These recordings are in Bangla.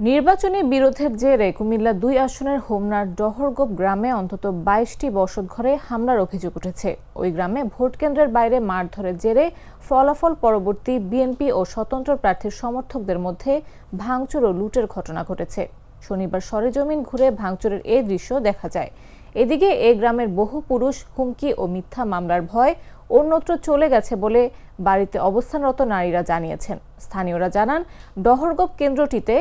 নির্বাচনী বিরোধের জেরে কুমিল্লা ২ আসনের হোমনার ডহরগোপ গ্রামে অন্তত ২২টি বসতঘরে হামলার অভিযোগ উঠেছে। ওই গ্রামে ভোট কেন্দ্রের বাইরে মারধরের জেরে ফলাফল পরবর্তী বিএনপি ও স্বতন্ত্র প্রার্থীর সমর্থকদের মধ্যে ভাঙচুর ও লুটের ঘটনা ঘটেছে। শনিবার সরেজমিন ঘুরে ভাঙচুরের এই দৃশ্য দেখা যায়। এদিকে এ গ্রামের বহু পুরুষ হুমকি ও মিথ্যা মামলার ভয় অন্যত্র চলে গেছে বলে বাড়িতে অবস্থানরত নারীরা জানিয়েছেন। স্থানীয়রা জানান, ডহরগোপ কেন্দ্রটিতে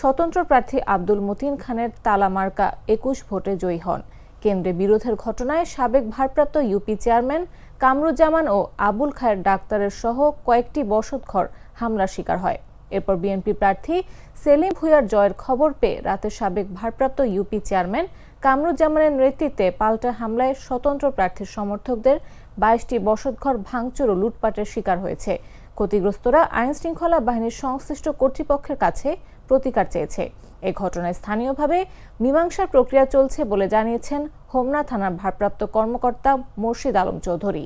স্বতন্ত্র প্রার্থী আব্দুল মতিন খানের তালা মার্কা ২১ ভোটে জয়ী হন। কেন্দ্রে বিরোধের ঘটনায় সাবেক ভারপ্রাপ্ত ইউপি চেয়ারম্যান কামরুজ্জামান ও আবুল খায়ের ডাক্তারের সহ কয়েকটি বসতঘর হামলার শিকার হয়। এরপর বিএনপি প্রার্থী সেলিম ভুঁইয়ার জয়ের খবর পেয়ে রাতে সাবেক ভারপ্রাপ্ত ইউপি চেয়ারম্যান কামরুজ্জামানের নেতৃত্বে পাল্টা হামলায় স্বতন্ত্র প্রার্থীর সমর্থকদের ২২টি বসতঘর ভাঙচুর ও লুটপাটের শিকার হয়েছে। ক্ষতিগ্রস্তরা আইনশৃঙ্খলা বাহিনীর সংশ্লিষ্ট কর্তৃপক্ষের কাছে প্রতিকার চেয়েছে। এই ঘটনায় স্থানীয়ভাবে মীমাংসার প্রক্রিয়া চলছে বলে জানিয়েছেন হোমনা থানার ভারপ্রাপ্ত কর্মকর্তা মোর্শেদ আলম চৌধুরী।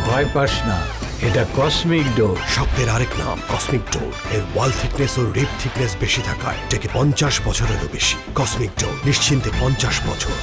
ভয় পাস না, এটা কসমিক ডোর। শব্দের আরেক নাম কসমিক ডোর। এর ওয়াল থিকনেস ও রিপ থিকনেস বেশি থাকায় এটাকে 50 বছরেরও বেশি। কসমিক ডোর, নিশ্চিন্তে 50 বছর।